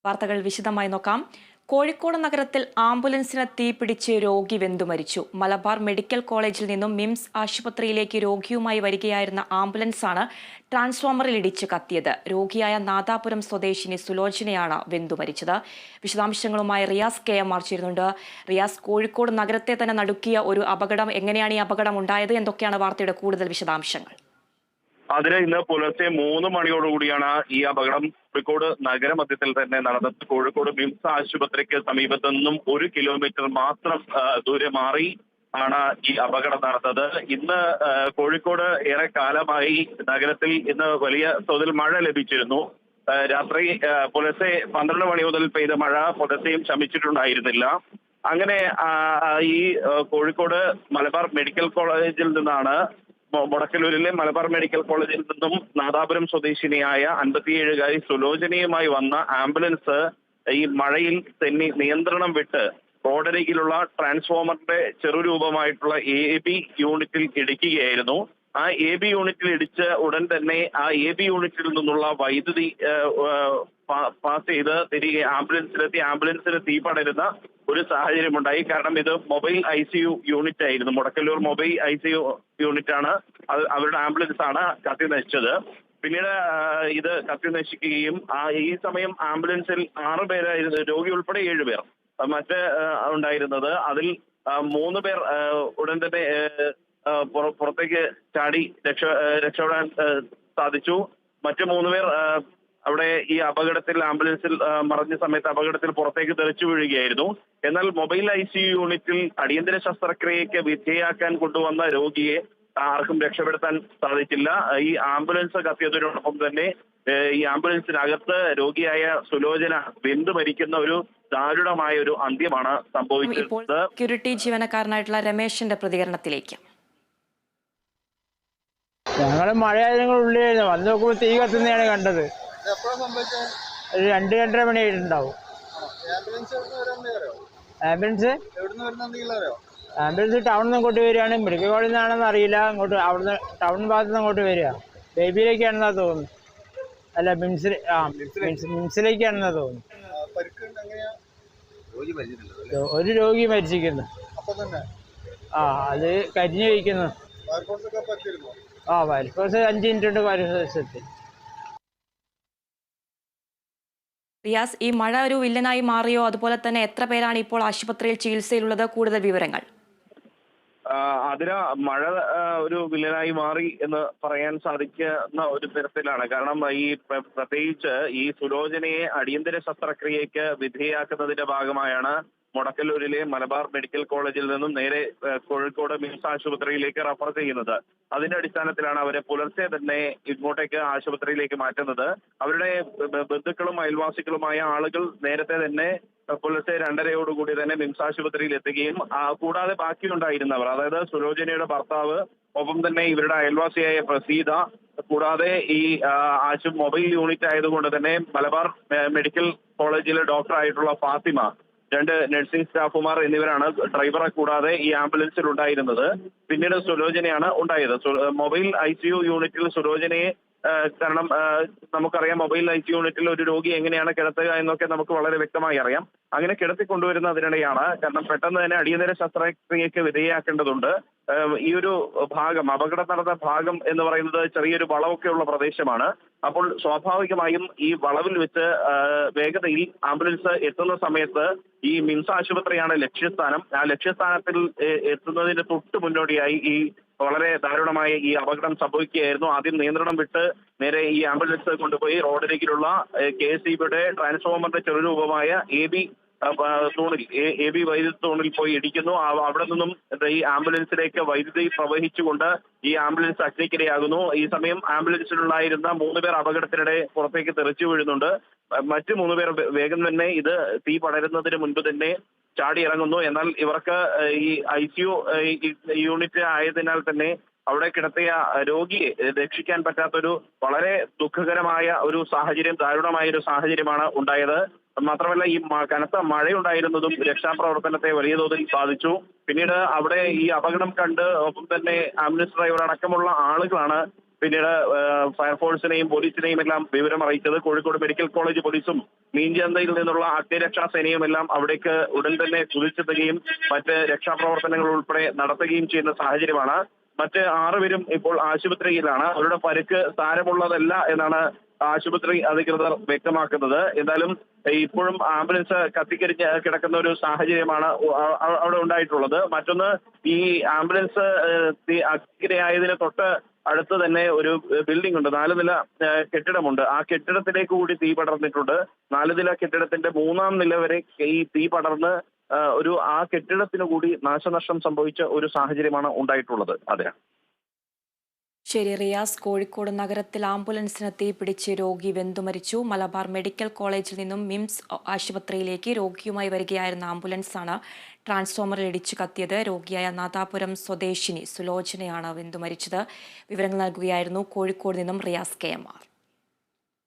വാർത്തകൾ വിശദമായി നോക്കാം. കോഴിക്കോട് നഗരത്തിൽ ആംബുലൻസിന് തീപിടിച്ച് രോഗി വെന്തു മരിച്ചു. മലബാർ മെഡിക്കൽ കോളേജിൽ നിന്നും മിംസ് ആശുപത്രിയിലേക്ക് രോഗിയുമായി വരികയായിരുന്ന ആംബുലൻസാണ് ട്രാൻസ്ഫോമറിൽ ഇടിച്ച് കത്തിയത്. രോഗിയായ നാദാപുരം സ്വദേശിനി സുലോചനയാണ് വെന്തു മരിച്ചത്. വിശദാംശങ്ങളുമായി റിയാസ് KM ചേരുന്നുണ്ട്. റിയാസ്, കോഴിക്കോട് നഗരത്തെ തന്നെ നടുക്കിയ ഒരു അപകടം. എങ്ങനെയാണ് ഈ അപകടം ഉണ്ടായത്? എന്തൊക്കെയാണ് വാർത്തയുടെ കൂടുതൽ വിശദാംശങ്ങൾ? അതിന് ഇന്ന് പുലർച്ചെ 3 മണിയോടുകൂടിയാണ് ഈ അപകടം കോഴിക്കോട് നഗരമധ്യത്തിൽ തന്നെ നടന്നത്. കോഴിക്കോട് മിംസ് ആശുപത്രിക്ക് സമീപത്തു നിന്നും 1 കിലോമീറ്റർ മാത്രം ദൂരെ മാറി ആണ് ഈ അപകടം നടന്നത്. ഇന്ന് കോഴിക്കോട് ഏറെ കാലമായി നഗരത്തിൽ ഇന്ന് വലിയ തോതിൽ മഴ ലഭിച്ചിരുന്നു. രാത്രി പുലർച്ചെ 12 മണി മുതൽ പെയ്ത മഴ പുലർച്ചെയും ശമിച്ചിട്ടുണ്ടായിരുന്നില്ല. അങ്ങനെ ഈ കോഴിക്കോട് മലബാർ മെഡിക്കൽ കോളേജിൽ നിന്നാണ് മുടക്കലൂരിലെ മലബാർ മെഡിക്കൽ കോളേജിൽ നിന്നും നാദാപുരം സ്വദേശിനിയായ 57-കാരി സുലോചനയുമായി വന്ന ആംബുലൻസ് ഈ മഴയിൽ തന്നെ നിയന്ത്രണം വിട്ട് റോഡരികിലുള്ള ട്രാൻസ്ഫോമറിന്റെ ചെറുരൂപമായിട്ടുള്ള AB യൂണിറ്റിൽ ഇടിക്കുകയായിരുന്നു. ആ AB യൂണിറ്റിൽ ഇടിച്ച് ഉടൻ തന്നെ ആ AB യൂണിറ്റിൽ നിന്നുള്ള വൈദ്യുതി പാസ് ചെയ്ത് തിരികെ ആംബുലൻസിലെത്തി ആംബുലൻസിന് തീ പടരുന്ന ഒരു സാഹചര്യം ഉണ്ടായി. കാരണം ഇത് മൊബൈൽ ICU യൂണിറ്റ് ആയിരുന്നു. മുടക്കല്ലൂർ മൊബൈൽ ICU യൂണിറ്റ് ആണ്. അവരുടെ ആംബുലൻസ് ആണ് കത്തി നശിച്ചത്. പിന്നീട് ഇത് കത്തി നശിക്കുകയും ഈ സമയം ആംബുലൻസിൽ 6 പേരായിരുന്നു, രോഗി ഉൾപ്പെടെ 7 പേർ മറ്റ് ഉണ്ടായിരുന്നത്. അതിൽ 3 പേർ ഉടൻ തന്നെ പുറത്തേക്ക് ചാടി രക്ഷപ്പെടാൻ സാധിച്ചു. മറ്റു 3 പേർ അവിടെ ഈ അപകടത്തിൽ ആംബുലൻസിൽ മറിഞ്ഞ സമയത്ത് അപകടത്തിൽ പുറത്തേക്ക് തെറിച്ചു വീഴുകയായിരുന്നു. എന്നാൽ മൊബൈൽ ICU യൂണിറ്റിൽ അടിയന്തര ശസ്ത്രക്രിയയ്ക്ക് വിധേയാക്കാൻ കൊണ്ടുവന്ന രോഗിയെ ആർക്കും രക്ഷപ്പെടുത്താൻ സാധിച്ചില്ല. ഈ ആംബുലൻസ് കത്തിയതിനോടൊപ്പം തന്നെ ഈ ആംബുലൻസിനകത്ത് രോഗിയായ സുലോചന വെന്തു മരിക്കുന്ന ഒരു ദാരുണമായ ഒരു അന്ത്യമാണ് സംഭവിച്ചത്. സെക്യൂരിറ്റി ജീവനക്കാരനായിട്ടുള്ള രമേശിന്റെ പ്രതികരണത്തിലേക്ക്. ഞങ്ങൾ മഴയായതിനുള്ള ഉള്ളിലായിരുന്നു. വന്ന് നോക്കുമ്പോൾ തീ കത്തുന്നതാണ് കണ്ടത്. 2-2:30 മണിയായിട്ടുണ്ടാവും. ആംബുലൻസ് ടൗണിൽ നിന്ന് ഇങ്ങോട്ട് വരികയാണ്. മെഡിക്കൽ കോളേജിൽ നിന്നാണെന്ന് അറിയില്ല. ഇങ്ങോട്ട് അവിടുന്ന് ടൗൺ ഭാഗത്ത് നിന്ന് അങ്ങോട്ട് വരിക. ബേബിയിലേക്കാണെന്നാ തോന്നുന്നു. അല്ല, മിംസിലേക്കാണെന്നാ തോന്നുന്നു. ഒരു രോഗി മരിച്ചിരിക്കുന്നു. അത് കരിഞ്ഞു വയ്ക്കുന്നു. ഫയർഫോഴ്സ് 5 മിനിറ്റ് കൊണ്ട് ഫയർഫോഴ്സ് എത്തി. റിയാസ്, ഈ മഴ ഒരു വില്ലനായി മാറിയോ? അതുപോലെ തന്നെ എത്ര പേരാണ് ഇപ്പോൾ ആശുപത്രിയിൽ ചികിത്സയിലുള്ളത്? കൂടുതൽ വിവരങ്ങൾ. അതിന് മഴ ഒരു വില്ലനായി മാറി എന്ന് പറയാൻ സാധിക്കുന്ന ഒരു തരത്തിലാണ്. കാരണം ഈ പ്രത്യേകിച്ച് ഈ സുലോചനയെ അടിയന്തര ശസ്ത്രക്രിയയ്ക്ക് വിധേയാക്കുന്നതിന്റെ ഭാഗമായാണ് മുടക്കല്ലൂരിലെ മലബാർ മെഡിക്കൽ കോളേജിൽ നിന്നും നേരെ കോഴിക്കോട് മിംസ് ആശുപത്രിയിലേക്ക് റഫർ ചെയ്യുന്നത്. അതിന്റെ അടിസ്ഥാനത്തിലാണ് അവരെ പുലർച്ചെ തന്നെ ഇങ്ങോട്ടേക്ക് ആശുപത്രിയിലേക്ക് മാറ്റുന്നത്. അവരുടെ ബന്ധുക്കളും അയൽവാസികളുമായ ആളുകൾ നേരത്തെ തന്നെ പുലർച്ചെ 2:30 തന്നെ മിംസ് ആശുപത്രിയിൽ എത്തുകയും കൂടാതെ ബാക്കിയുണ്ടായിരുന്നവർ, അതായത് സുലോചനയുടെ ഭർത്താവ്, ഒപ്പം തന്നെ ഇവരുടെ അയൽവാസിയായ പ്രസീത, കൂടാതെ ഈ മൊബൈൽ യൂണിറ്റ് ആയതുകൊണ്ട് തന്നെ മലബാർ മെഡിക്കൽ കോളേജിലെ ഡോക്ടറായിട്ടുള്ള ഫാത്തിമ, 2 നഴ്സിംഗ് സ്റ്റാഫുമാർ എന്നിവരാണ് ഡ്രൈവറെ കൂടാതെ ഈ ആംബുലൻസിൽ ഉണ്ടായിരുന്നത്. പിന്നീട് സുലോചനയാണ് ഉണ്ടായത്. മൊബൈൽ ICU യൂണിറ്റിൽ സുലോചനയെ, കാരണം നമുക്കറിയാം മൊബൈൽ ICU യൂണിറ്റിൽ ഒരു രോഗി എങ്ങനെയാണ് കിടത്തുക എന്നൊക്കെ നമുക്ക് വളരെ വ്യക്തമായി അറിയാം. അങ്ങനെ കിടത്തിക്കൊണ്ടുവരുന്നതിനിടെയാണ്, കാരണം പെട്ടെന്ന് തന്നെ അടിയന്തര ശസ്ത്രക്രിയയ്ക്ക് വിധേയാക്കേണ്ടതുണ്ട്. ഈ ഒരു ഭാഗം, അപകടം നടന്ന ഭാഗം എന്ന് പറയുന്നത് ചെറിയൊരു വളവൊക്കെയുള്ള പ്രദേശമാണ്. അപ്പോൾ സ്വാഭാവികമായും ഈ വളവിൽ വെച്ച് വേഗതയിൽ ആംബുലൻസ് എത്തുന്ന സമയത്ത് ഈ മിംസ് ആശുപത്രിയാണ് ലക്ഷ്യസ്ഥാനം. ആ ലക്ഷ്യസ്ഥാനത്തിൽ എത്തുന്നതിന് തൊട്ട് മുന്നോടിയായി ഈ വളരെ ദാരുണമായ ഈ അപകടം സംഭവിക്കുകയായിരുന്നു. ആദ്യം നിയന്ത്രണം വിട്ട് നേരെ ഈ ആംബുലൻസ് കൊണ്ടുപോയി റോഡരികിലുള്ള KSEBയുടെ ട്രാൻസ്ഫോമറിന്റെ ചെറുരൂപമായ AB വൈദ്യുതി തൂണിൽ പോയി ഇടിക്കുന്നു. അവിടെ നിന്നും ഈ ആംബുലൻസിലേക്ക് വൈദ്യുതി പ്രവഹിച്ചുകൊണ്ട് ഈ ആംബുലൻസ് അഗ്നിക്കിരയാകുന്നു. ഈ സമയം ആംബുലൻസിലുണ്ടായിരുന്ന 3 പേർ അപകടത്തിനിടെ പുറത്തേക്ക് തെറിച്ചു വീഴുന്നുണ്ട്. മറ്റു 3 പേർ വേഗം തന്നെ ഇത് തീ പടരുന്നതിന് മുൻപ് തന്നെ ചാടി ഇറങ്ങുന്നു. എന്നാൽ ഇവർക്ക് ഈ ICU യൂണിറ്റ് ആയതിനാൽ തന്നെ അവിടെ കിടത്തിയ രോഗിയെ രക്ഷിക്കാൻ പറ്റാത്തൊരു വളരെ ദുഃഖകരമായ ഒരു സാഹചര്യം, ദാരുണമായ ഒരു സാഹചര്യമാണ് ഉണ്ടായത്. മാത്രമല്ല, ഈ കനത്ത മഴയുണ്ടായിരുന്നതും രക്ഷാപ്രവർത്തനത്തെ വലിയ തോതിൽ ബാധിച്ചു. പിന്നീട് അവിടെ ഈ അപകടം കണ്ട് ഒപ്പം തന്നെ ആംബുലൻസ് ഡ്രൈവർ അടക്കമുള്ള ആളുകളാണ് പിന്നീട് ഫയർഫോഴ്സിനെയും പോലീസിനെയും എല്ലാം വിവരം അറിയിച്ചത്. കോഴിക്കോട് മെഡിക്കൽ കോളേജ് പോലീസും മീൻചന്തയിൽ നിന്നുള്ള അഗ്നിരക്ഷാ സേനയും അവിടേക്ക് ഉടൻ തന്നെ കുതിച്ചെത്തുകയും മറ്റ് രക്ഷാപ്രവർത്തനങ്ങൾ ഉൾപ്പെടെ നടത്തുകയും ചെയ്യുന്ന സാഹചര്യമാണ്. മറ്റ് 6 പേരും ഇപ്പോൾ ആശുപത്രിയിലാണ്. അവരുടെ പരിക്ക് സാരമുള്ളതല്ല എന്നാണ് ആശുപത്രി അധികൃതർ വ്യക്തമാക്കുന്നത്. എന്തായാലും ഇപ്പോഴും ആംബുലൻസ് കത്തിക്കരിഞ്ഞ് കിടക്കുന്ന ഒരു സാഹചര്യമാണ് അവിടെ ഉണ്ടായിട്ടുള്ളത്. മറ്റൊന്ന്, ഈ ആംബുലൻസ് അഗ്നിയായതിന് തൊട്ട് അടുത്ത് തന്നെ ഒരു ബിൽഡിംഗ് ഉണ്ട്, 4 നില കെട്ടിടമുണ്ട്. ആ കെട്ടിടത്തിലേക്ക് കൂടി തീ പടർന്നിട്ടുണ്ട്. 4 നില കെട്ടിടത്തിന്റെ 3-ാം നില വരെ ഈ തീ പടർന്ന് ആ കെട്ടിടത്തിന് കൂടി നാശനഷ്ടം സംഭവിച്ച ഒരു സാഹചര്യമാണ് ഉണ്ടായിട്ടുള്ളത്. അതെ. ശരി റിയാസ്, കോഴിക്കോട് നഗരത്തിൽ ആംബുലൻസിന് തീപിടിച്ച് രോഗി വെന്തുമരിച്ചു. മലബാർ മെഡിക്കൽ കോളേജിൽ നിന്നും മിംസ് ആശുപത്രിയിലേക്ക് രോഗിയുമായി വരികയായിരുന്ന ആംബുലൻസാണ് ട്രാൻസ്ഫോമറിൽ ഇടിച്ചു കത്തിയത്. രോഗിയായ നാദാപുരം സ്വദേശിനി സുലോചനയാണ് വെന്തുമരിച്ചത്. വിവരങ്ങൾ നൽകുകയായിരുന്നു കോഴിക്കോട് നിന്നും റിയാസ് KMR.